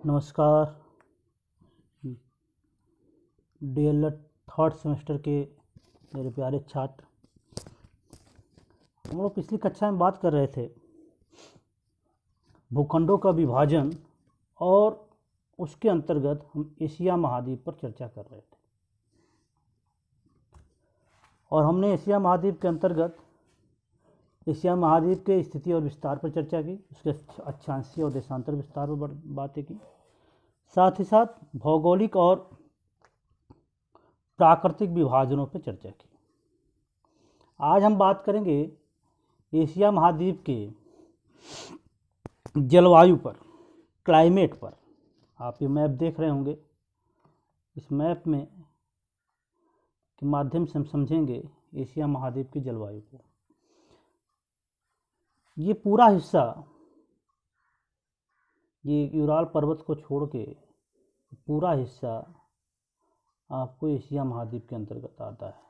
नमस्कार। DElEd third semester के मेरे प्यारे छात्र, हम लोग पिछली कक्षा में बात कर रहे थे भूखंडों का विभाजन और उसके अंतर्गत हम एशिया महाद्वीप पर चर्चा कर रहे थे और हमने एशिया महाद्वीप के अंतर्गत एशिया महाद्वीप के स्थिति और विस्तार पर चर्चा की, उसके अक्षांशीय और देशांतर विस्तार पर बातें की, साथ ही साथ भौगोलिक और प्राकृतिक विभाजनों पर चर्चा की। आज हम बात करेंगे एशिया महाद्वीप के जलवायु पर, क्लाइमेट पर। आप ये मैप देख रहे होंगे, इस मैप में के माध्यम से हम समझेंगे एशिया महाद्वीप की जलवायु को। ये पूरा हिस्सा, ये यूराल पर्वत को छोड़ के पूरा हिस्सा आपको एशिया महाद्वीप के अंतर्गत आता है।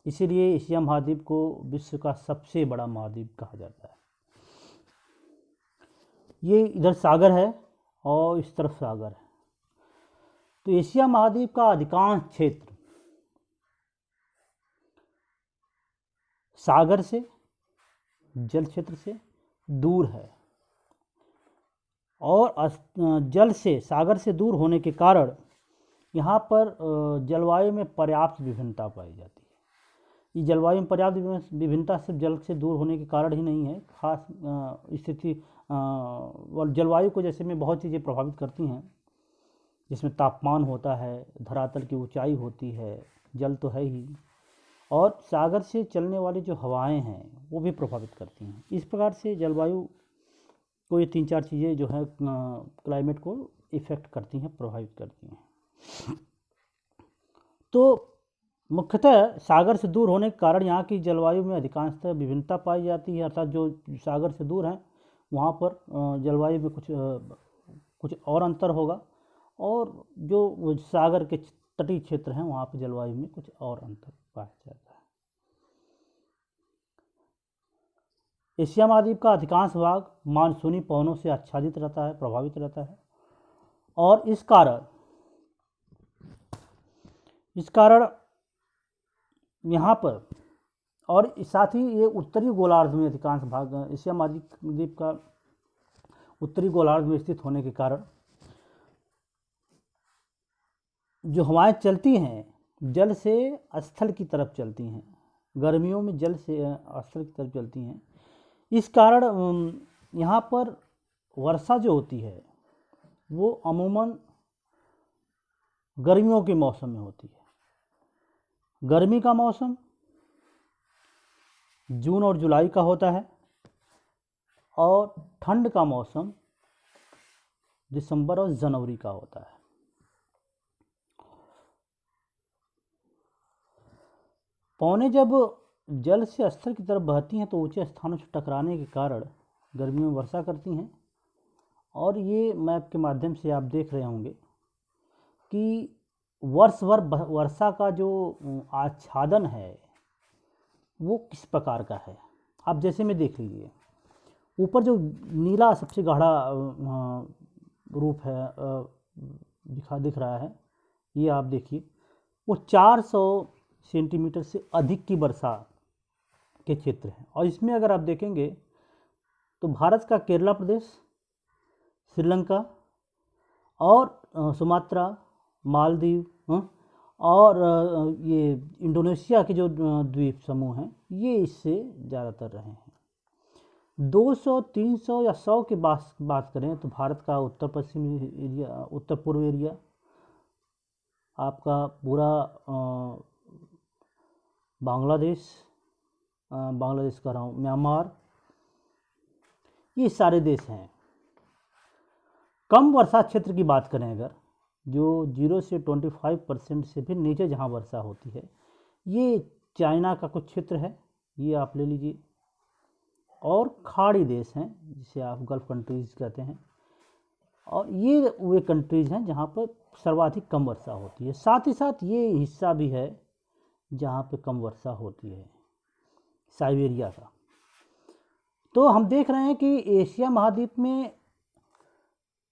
इसीलिए एशिया महाद्वीप को विश्व का सबसे बड़ा महाद्वीप कहा जाता है। ये इधर सागर है और इस तरफ सागर है। तो एशिया महाद्वीप का अधिकांश क्षेत्र सागर से, जल क्षेत्र से दूर है और जल से, सागर से दूर होने के कारण यहाँ पर जलवायु में पर्याप्त विभिन्नता पाई जाती है। ये जलवायु में पर्याप्त विभिन्नता सिर्फ जल से दूर होने के कारण ही नहीं है, खास स्थिति जलवायु को जैसे में बहुत चीज़ें प्रभावित करती हैं, जिसमें तापमान होता है, धरातल की ऊंचाई होती है, जल तो है ही, और सागर से चलने वाली जो हवाएं हैं वो भी प्रभावित करती हैं। इस प्रकार से जलवायु को ये 3-4 चीज़ें जो है क्लाइमेट को इफ़ेक्ट करती हैं, प्रभावित करती हैं। तो मुख्यतः सागर से दूर होने के कारण यहाँ की जलवायु में अधिकांशतः विभिन्नता पाई जाती है, अर्थात जो सागर से दूर हैं वहाँ पर जलवायु में कुछ और अंतर होगा, और जो सागर के तटीय क्षेत्र हैं वहाँ पर जलवायु में कुछ और अंतर पाया जाता है। एशिया महाद्वीप का अधिकांश भाग मानसूनी पवनों से आच्छादित रहता है, प्रभावित रहता है, और इस कारण यहाँ पर, और साथ ही ये उत्तरी गोलार्ध में अधिकांश भाग, एशिया महाद्वीप का उत्तरी गोलार्ध में स्थित होने के कारण जो हवाएं चलती हैं जल से स्थल की तरफ चलती हैं, गर्मियों में जल से स्थल की तरफ चलती हैं। इस कारण यहाँ पर वर्षा जो होती है वो अमूमन गर्मियों के मौसम में होती है। गर्मी का मौसम जून और जुलाई का होता है और ठंड का मौसम दिसंबर और जनवरी का होता है। पौने जब जल से स्थल की तरफ बहती हैं तो ऊंचे स्थानों से टकराने के कारण गर्मियों में वर्षा करती हैं, और ये मैप के माध्यम से आप देख रहे होंगे कि वर्ष भर वर्षा का जो आच्छादन है वो किस प्रकार का है। आप जैसे में देख लीजिए, ऊपर जो नीला सबसे गाढ़ा रूप है दिख रहा है, ये आप देखिए, वो 400 सेंटीमीटर से अधिक की वर्षा के क्षेत्र हैं। और इसमें अगर आप देखेंगे तो भारत का केरला प्रदेश, श्रीलंका और सुमात्रा, मालदीव और ये इंडोनेशिया के जो द्वीप समूह हैं ये इससे ज़्यादातर रहे हैं। 200, 300 या 100 की बात करें तो भारत का उत्तर पश्चिमी एरिया, उत्तर पूर्व एरिया, आपका पूरा बांग्लादेश कर रहा हूँ, म्यांमार, ये सारे देश हैं। कम वर्षा क्षेत्र की बात करें अगर, जो 0 से 25% से भी नीचे जहाँ वर्षा होती है, ये चाइना का कुछ क्षेत्र है, ये आप ले लीजिए, और खाड़ी देश हैं जिसे आप गल्फ कंट्रीज़ कहते हैं, और ये वे कंट्रीज़ हैं जहाँ पर सर्वाधिक कम वर्षा होती है। साथ ही साथ ये हिस्सा भी है जहाँ पे कम वर्षा होती है, साइबेरिया का। तो हम देख रहे हैं कि एशिया महाद्वीप में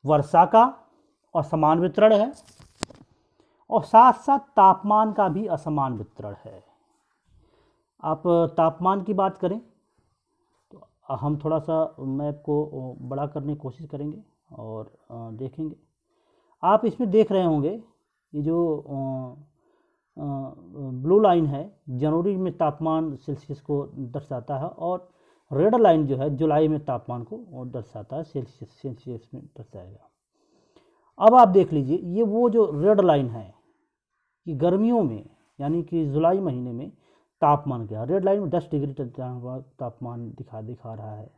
वर्षा का असमान वितरण है और साथ साथ तापमान का भी असमान वितरण है। आप तापमान की बात करें तो हम थोड़ा सा मैप को बड़ा करने की कोशिश करेंगे और देखेंगे। आप इसमें देख रहे होंगे ये जो ब्लू लाइन है जनवरी में तापमान सेल्सियस को दर्शाता है और रेड लाइन जो है जुलाई में तापमान को दर्शाता है, सेल्सियस में दर्शाएगा। अब आप देख लीजिए ये वो जो रेड लाइन है कि गर्मियों में यानी कि जुलाई महीने में तापमान क्या, रेड लाइन में 10 डिग्री तापमान दिखा रहा है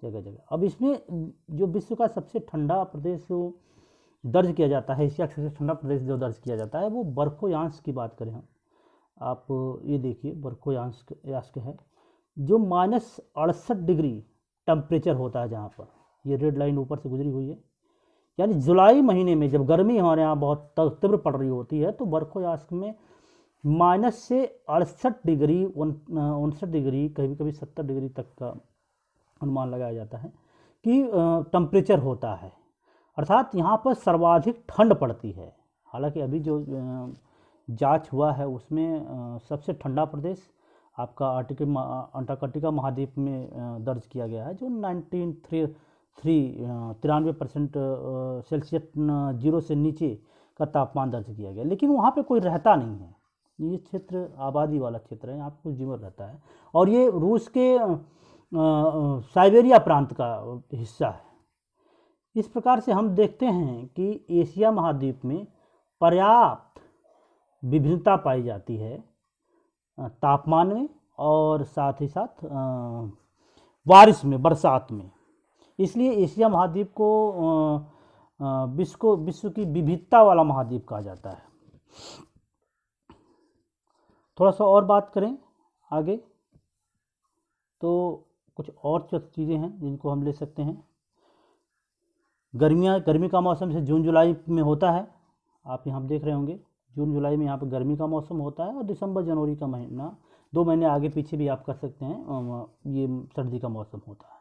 जगह जगह। अब इसमें जो विश्व का सबसे ठंडा प्रदेश दर्ज किया जाता है, एशिया का सबसे ठंडा प्रदेश जो दर्ज किया जाता है वो बर्फोयांश की बात करें हम, आप ये देखिए बर्फोयांश है जो -68 डिग्री टेम्परेचर होता है जहाँ पर ये रेड लाइन ऊपर से गुजरी हुई है। यानी जुलाई महीने में जब गर्मी हमारे यहाँ बहुत तीव्र पड़ रही होती है तो बर्फोयांश में -68 डिग्री 59 डिग्री कभी कभी 70 डिग्री तक का अनुमान लगाया जाता है कि टेम्परेचर होता है, अर्थात यहाँ पर सर्वाधिक ठंड पड़ती है। हालांकि अभी जो जांच हुआ है उसमें सबसे ठंडा प्रदेश आपका अंटार्कटिका महाद्वीप में दर्ज किया गया है जो 93% सेल्सियस 0 से नीचे का तापमान दर्ज किया गया, लेकिन वहाँ पे कोई रहता नहीं है। ये क्षेत्र आबादी वाला क्षेत्र है, यहाँ पे कुछ जीवन रहता है और ये रूस के साइबेरिया प्रांत का हिस्सा है। इस प्रकार से हम देखते हैं कि एशिया महाद्वीप में पर्याप्त विभिन्नता पाई जाती है तापमान में और साथ ही साथ बारिश में, बरसात में। इसलिए एशिया महाद्वीप को विश्व की विविधता वाला महाद्वीप कहा जाता है। थोड़ा सा और बात करें आगे तो कुछ और चीज़ें हैं जिनको हम ले सकते हैं। गर्मी का मौसम से जून जुलाई में होता है, आप यहाँ देख रहे होंगे जून जुलाई में यहाँ पर गर्मी का मौसम होता है और दिसंबर जनवरी का महीना 2 महीने आगे पीछे भी आप कर सकते हैं, ये सर्दी का मौसम होता है।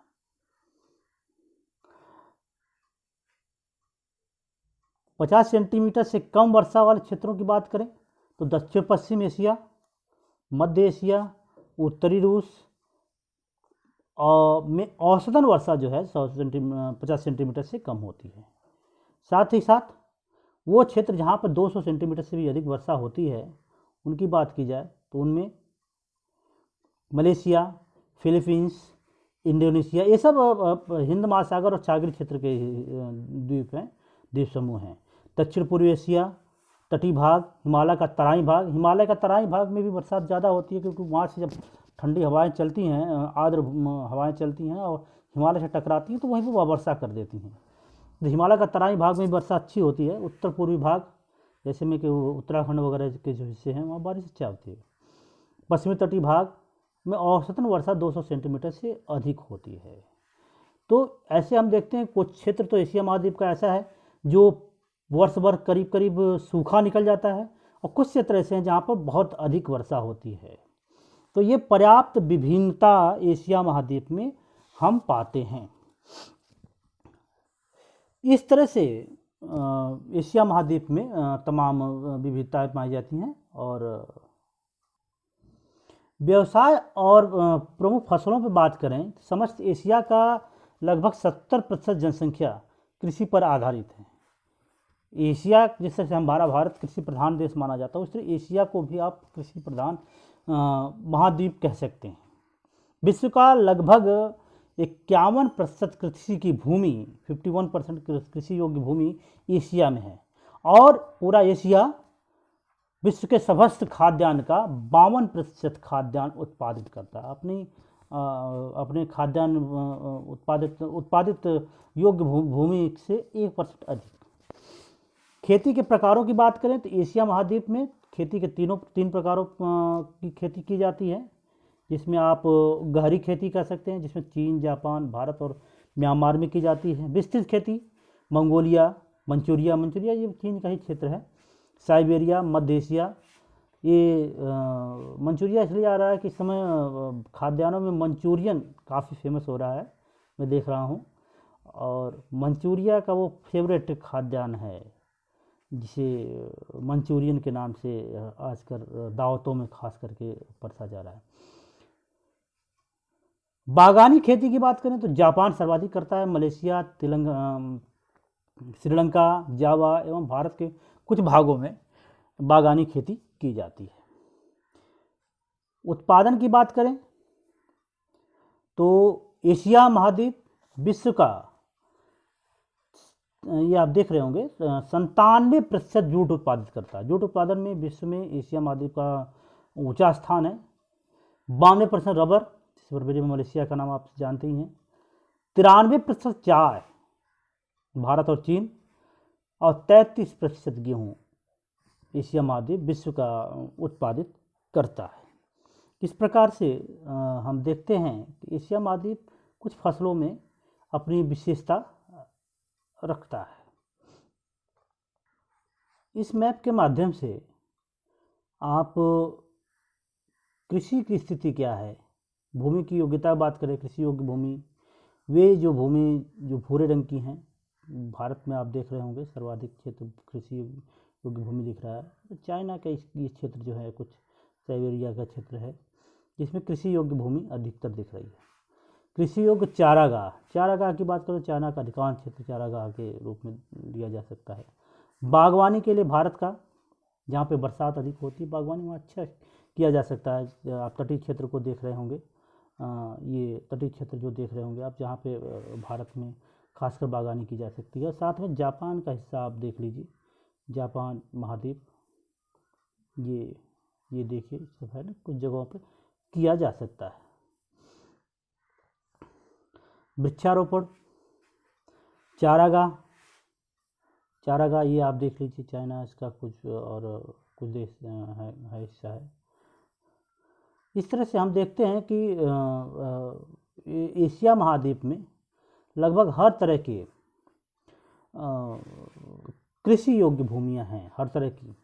50 सेंटीमीटर से कम वर्षा वाले क्षेत्रों की बात करें तो दक्षिण पश्चिम एशिया, मध्य एशिया, उत्तरी रूस में औसतन वर्षा जो है 50 सेंटीमीटर से कम होती है। साथ ही साथ वो क्षेत्र जहाँ पर 200 सेंटीमीटर से भी अधिक वर्षा होती है उनकी बात की जाए तो उनमें मलेशिया, फिलीपींस, इंडोनेशिया, ये सब हिंद महासागर और सागरीय क्षेत्र के द्वीप समूह हैं। दक्षिण पूर्व एशिया, तटीय भाग, हिमालय का तराई भाग में भी बरसात ज़्यादा होती है क्योंकि वहाँ से जब ठंडी हवाएं चलती हैं, आर्द्र हवाएं चलती हैं और हिमालय से टकराती हैं तो वहीं पर वर्षा कर देती हैं। तो हिमालय का तराई भाग में वर्षा अच्छी होती है। उत्तर पूर्वी भाग जैसे में कि उत्तराखंड वगैरह के जो हिस्से हैं वहाँ बारिश अच्छा होती है। पश्चिमी तटीय भाग में औसतन वर्षा 200 सेंटीमीटर से अधिक होती है। तो ऐसे हम देखते हैं कुछ क्षेत्र तो एशिया महाद्वीप का ऐसा है जो वर्ष भर करीब करीब सूखा निकल जाता है और कुछ क्षेत्र ऐसे हैं जहाँ पर बहुत अधिक वर्षा होती है। तो ये पर्याप्त विभिन्नता एशिया महाद्वीप में हम पाते हैं। इस तरह से एशिया महाद्वीप में तमाम विविधताएं पाई जाती हैं और व्यवसाय और प्रमुख फसलों पर बात करें समस्त एशिया का लगभग 70% जनसंख्या कृषि पर आधारित है। एशिया जिससे हमारा भारत कृषि प्रधान देश माना जाता है, उस तरह एशिया को भी आप कृषि प्रधान महाद्वीप कह सकते हैं। विश्व का लगभग 51% कृषि की भूमि, 51% कृषि योग्य भूमि एशिया में है और पूरा एशिया विश्व के समस्त खाद्यान्न का 52% खाद्यान्न उत्पादित करता है। अपने खाद्यान्न उत्पादित योग्य भूमि से 1% अधिक। खेती के प्रकारों की बात करें तो एशिया महाद्वीप में खेती के तीन प्रकारों की खेती की जाती है, जिसमें आप गहरी खेती कर सकते हैं जिसमें चीन, जापान, भारत और म्यांमार में की जाती है। विस्तृत खेती मंगोलिया, मंचूरिया ये चीन का ही क्षेत्र है। साइबेरिया, मध्य एशिया, ये मंचूरिया इसलिए आ रहा है कि इस समय खाद्यान्नों में मंचूरियन काफ़ी फेमस हो रहा है, मैं देख रहा हूँ। और मंचूरिया का वो फेवरेट खाद्यान्न है जिसे मंचूरियन के नाम से आजकल दावतों में खास करके परसा जा रहा है। बागानी खेती की बात करें तो जापान सर्वाधिक करता है, मलेशिया, श्रीलंका, जावा एवं भारत के कुछ भागों में बागानी खेती की जाती है। उत्पादन की बात करें तो एशिया महाद्वीप विश्व का, ये आप देख रहे होंगे, 97% जूट उत्पादित करता है। जूट उत्पादन में विश्व में एशिया महाद्वीप का ऊंचा स्थान है। 92% रबर, जिस पर मलेशिया का नाम आप जानते ही हैं। 93% चाय भारत और चीन, और 33% गेहूँ एशिया महाद्वीप विश्व का उत्पादित करता है। इस प्रकार से हम देखते हैं कि एशिया महाद्वीप कुछ फसलों में अपनी विशेषता रखता है। इस मैप के माध्यम से आप कृषि की स्थिति क्या है, भूमि की योग्यता बात करें, कृषि योग्य भूमि, वे जो भूमि जो भूरे रंग की हैं, भारत में आप देख रहे होंगे सर्वाधिक क्षेत्र कृषि योग्य भूमि दिख रहा है। चाइना का ये क्षेत्र जो है कुछ साइबेरिया का क्षेत्र है जिसमें कृषि योग्य भूमि अधिकतर दिख रही है। कृषि योग्य चारागाह, चारागाह की बात करें, चाइना का अधिकांश क्षेत्र चारागाह के रूप में लिया जा सकता है। बागवानी के लिए भारत का, जहाँ पे बरसात अधिक होती है, बागवानी वहाँ अच्छा किया जा सकता है। आप तटीय क्षेत्र को देख रहे होंगे, ये तटीय क्षेत्र जो देख रहे होंगे आप, जहाँ पे भारत में खासकर बागवानी की जा सकती है। साथ में जापान का हिस्सा आप देख लीजिए, जापान महाद्वीप, ये देखिए सब है ना, कुछ जगहों पे किया जा सकता है। वृक्षारोपण, चारागाह, ये आप देख लीजिए, चाइना इसका कुछ और कुछ देश है हिस्सा है। इस तरह से हम देखते हैं कि एशिया महाद्वीप में लगभग हर तरह के कृषि योग्य भूमियां हैं। हर तरह की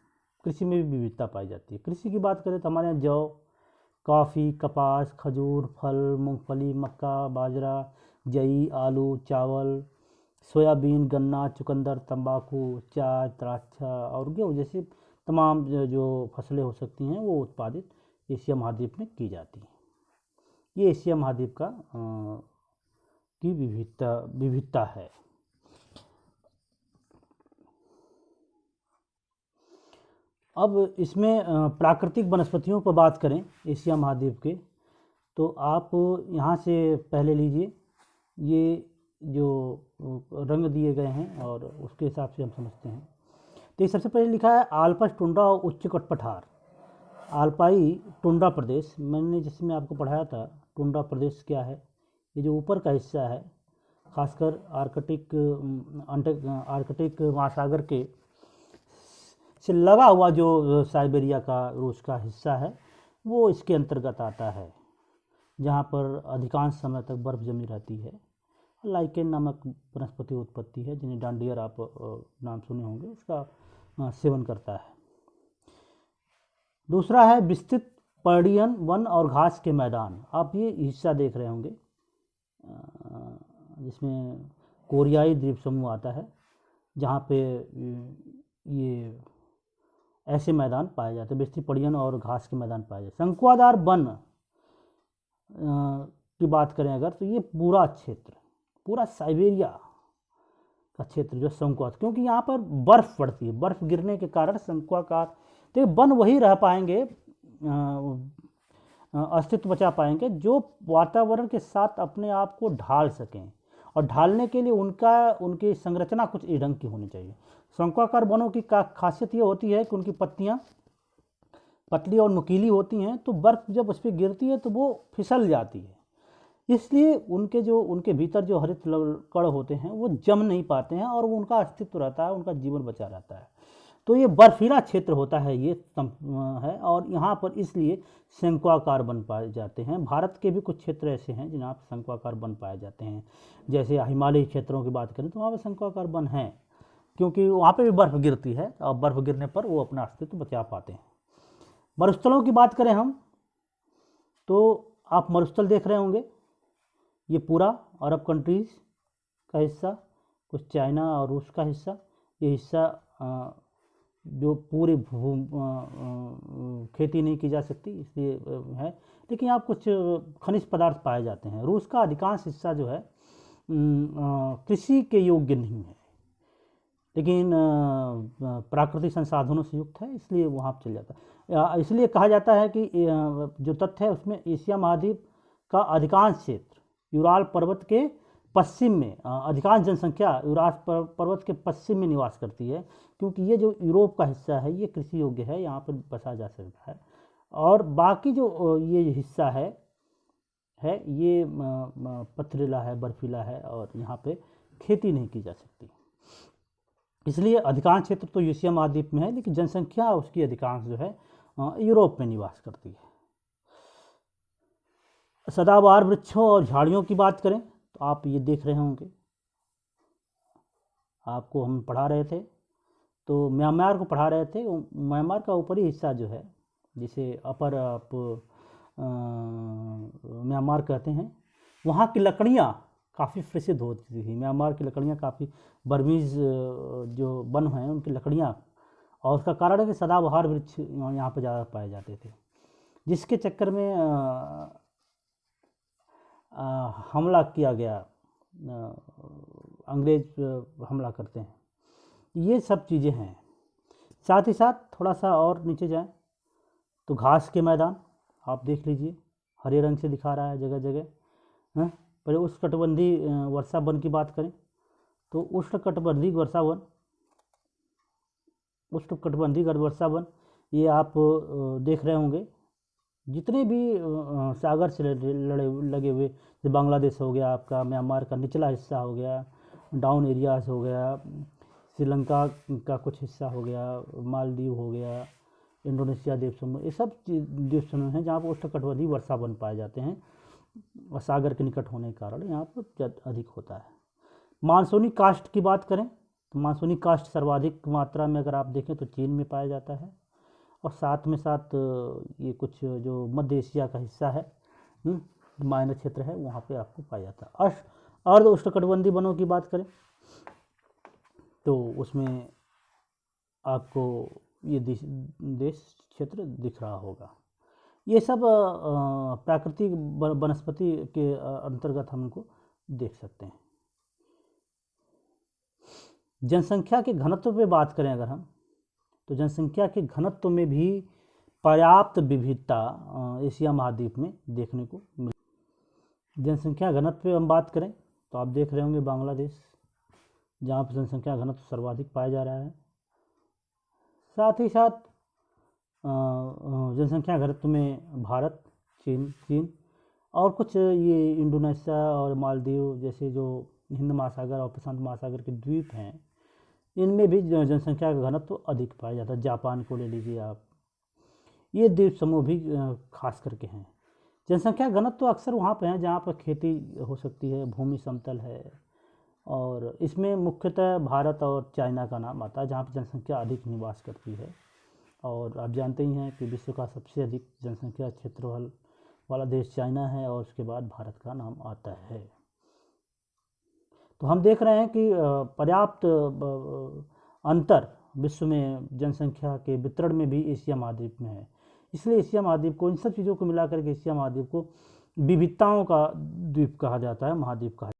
कृषि में भी विविधता पाई जाती है। कृषि की बात करें तो हमारे यहाँ जौ, कॉफ़ी, कपास, खजूर, फल, मूंगफली, मक्का, बाजरा, जई, आलू, चावल, सोयाबीन, गन्ना, चुकंदर, तंबाकू, चाय, द्राक्षा और गेहूँ जैसी तमाम जो फसलें हो सकती हैं वो उत्पादित एशिया महाद्वीप में की जाती हैं। ये एशिया महाद्वीप का की विविधता है। अब इसमें प्राकृतिक वनस्पतियों पर बात करें एशिया महाद्वीप के, तो आप यहाँ से पहले लीजिए, ये जो रंग दिए गए हैं और उसके हिसाब से हम समझते हैं। तो ये सबसे पहले लिखा है आल्पस टुंड्रा और उच्च कट पठार। आल्पाई टुंड्रा प्रदेश, मैंने जिसमें आपको पढ़ाया था टुंड्रा प्रदेश क्या है, ये जो ऊपर का हिस्सा है खासकर आर्कटिक महासागर के से लगा हुआ जो साइबेरिया का, रूस का हिस्सा है, वो इसके अंतर्गत आता है, जहाँ पर अधिकांश समय तक बर्फ़ जमी रहती है। लाइकेन नामक वनस्पति उत्पत्ति है, जिन्हें डांडियर आप नाम सुने होंगे, उसका सेवन करता है। दूसरा है विस्तृत पर्डियन वन और घास के मैदान। आप ये हिस्सा देख रहे होंगे जिसमें कोरियाई द्वीप समूह आता है, जहाँ पे ये ऐसे मैदान पाए जाते हैं, विस्तृत पर्डियन और घास के मैदान पाए जाते हैं। शंकुआधार वन की बात करें अगर, तो ये पूरा क्षेत्र, पूरा साइबेरिया का क्षेत्र जो शंकुआधार, क्योंकि यहाँ पर बर्फ़ पड़ती है, बर्फ़ गिरने के कारण शंकुआकार, तो वन वही रह पाएंगे, अस्तित्व बचा पाएंगे जो वातावरण के साथ अपने आप को ढाल सकें, और ढालने के लिए उनकी संरचना कुछ इस ढंग की होनी चाहिए। शंकुआकार वनों की खासियत ये होती है कि उनकी पत्तियाँ पतली और नुकीली होती हैं, तो बर्फ़ जब उस पर गिरती है तो वो फिसल जाती है, इसलिए उनके भीतर जो हरित कण होते हैं वो जम नहीं पाते हैं और वो उनका अस्तित्व रहता है, उनका जीवन बचा रहता है। तो ये बर्फीला क्षेत्र होता है, ये है, और यहाँ पर इसलिए शंकुआकार वन पाए जाते हैं। भारत के भी कुछ क्षेत्र ऐसे हैं जहाँ पर शंकुआकार वन पाए जाते हैं, जैसे हिमालयी क्षेत्रों की बात करें तो वहाँ पर शंकुआकार वन हैं, क्योंकि वहाँ पे भी बर्फ़ गिरती है और बर्फ़ गिरने पर वो अपना अस्तित्व बचा पाते हैं। मरुस्थलों की बात करें हम, तो आप मरुस्थल देख रहे होंगे, ये पूरा अरब कंट्रीज़ का हिस्सा, कुछ चाइना और रूस का हिस्सा। ये हिस्सा जो पूरी खेती नहीं की जा सकती इसलिए है, लेकिन यहाँ कुछ खनिज पदार्थ पाए जाते हैं। रूस का अधिकांश हिस्सा जो है कृषि के योग्य नहीं है, लेकिन प्राकृतिक संसाधनों से युक्त है, इसलिए वहाँ पर चल जाता है। इसलिए कहा जाता है कि जो तथ्य है उसमें एशिया महाद्वीप का अधिकांश क्षेत्र यूराल पर्वत के पश्चिम में, अधिकांश जनसंख्या यूराल पर्वत के पश्चिम में निवास करती है, क्योंकि ये जो यूरोप का हिस्सा है ये कृषि योग्य है, यहाँ पर बसा जा सकता है। और बाकी जो ये हिस्सा है ये पथरीला है, बर्फीला है और यहाँ पे खेती नहीं की जा सकती। इसलिए अधिकांश क्षेत्र तो एशिया महाद्वीप में है, लेकिन जनसंख्या उसकी अधिकांश जो है यूरोप में निवास करती है। सदाबहार वृक्षों और झाड़ियों की बात करें तो आप ये देख रहे होंगे, आपको हम पढ़ा रहे थे तो म्यांमार को पढ़ा रहे थे। म्यांमार का ऊपरी हिस्सा जो है जिसे अपर आप म्यांमार कहते हैं, वहाँ की लकड़ियाँ काफ़ी प्रसिद्ध होती थी। म्यांमार की लकड़ियाँ काफ़ी, बर्मीज़ जो वन हैं उनकी लकड़ियाँ, और उसका कारण है कि सदाबहार वृक्ष यहाँ पर ज़्यादा पाए जाते थे, जिसके चक्कर में हमला किया गया, अंग्रेज हमला करते हैं। ये सब चीज़ें हैं। साथ ही साथ थोड़ा सा और नीचे जाएं तो घास के मैदान आप देख लीजिए, हरे रंग से दिखा रहा है जगह जगह। पहले उष्णकटिबंधीय वर्षा वन की बात करें तो उष्णकटिबंधीय वर्षा वन ये आप देख रहे होंगे। जितने भी सागर से लगे हुए, जैसे बांग्लादेश हो गया, आपका म्यांमार का निचला हिस्सा हो गया, डाउन एरियाज हो गया, श्रीलंका का कुछ हिस्सा हो गया, मालदीव हो गया, इंडोनेशिया द्वीप समूह, ये सब द्वीप समूह हैं जहाँ पर उष्णकटिबंधीय वर्षा वन पाए जाते हैं और सागर के निकट होने के कारण यहाँ पर अधिक होता है। मानसूनी काष्ठ की बात करें तो मानसूनी काष्ठ सर्वाधिक मात्रा में अगर आप देखें तो चीन में पाया जाता है, और साथ में साथ ये कुछ जो मध्य एशिया का हिस्सा है, माइनर क्षेत्र है, वहाँ पे आपको पाया जाता है। अर्ध उष्णकटिबंधीय वनों की बात करें तो उसमें आपको ये देश क्षेत्र दिख रहा होगा। ये सब प्राकृतिक वनस्पति के अंतर्गत हम इनको देख सकते हैं। जनसंख्या के घनत्व पे बात करें अगर हम, तो जनसंख्या के घनत्व में भी पर्याप्त विविधता एशिया महाद्वीप में देखने को मिली। जनसंख्या घनत्व पे हम बात करें तो आप देख रहे होंगे बांग्लादेश, जहाँ पर जनसंख्या घनत्व सर्वाधिक पाया जा रहा है। साथ ही साथ जनसंख्या घनत्व में भारत, चीन और कुछ ये इंडोनेशिया और मालदीव जैसे जो हिंद महासागर और प्रशांत महासागर के द्वीप हैं, इनमें भी जनसंख्या का घनत्व अधिक पाया जाता है। जापान को ले लीजिए आप, ये द्वीप समूह भी खास करके हैं। जनसंख्या घनत्व अक्सर वहाँ पर है जहाँ पर खेती हो सकती है, भूमि समतल है, और इसमें मुख्यतः भारत और चाइना का नाम आता है जहाँ पर जनसंख्या अधिक निवास करती है। और आप जानते ही हैं कि विश्व का सबसे अधिक जनसंख्या क्षेत्रफल वाला देश चाइना है, और उसके बाद भारत का नाम आता है। तो हम देख रहे हैं कि पर्याप्त अंतर विश्व में जनसंख्या के वितरण में भी एशिया महाद्वीप में है। इसलिए एशिया महाद्वीप को, इन सब चीज़ों को मिलाकर के एशिया महाद्वीप को विविधताओं का द्वीप कहा जाता है, महाद्वीप कहा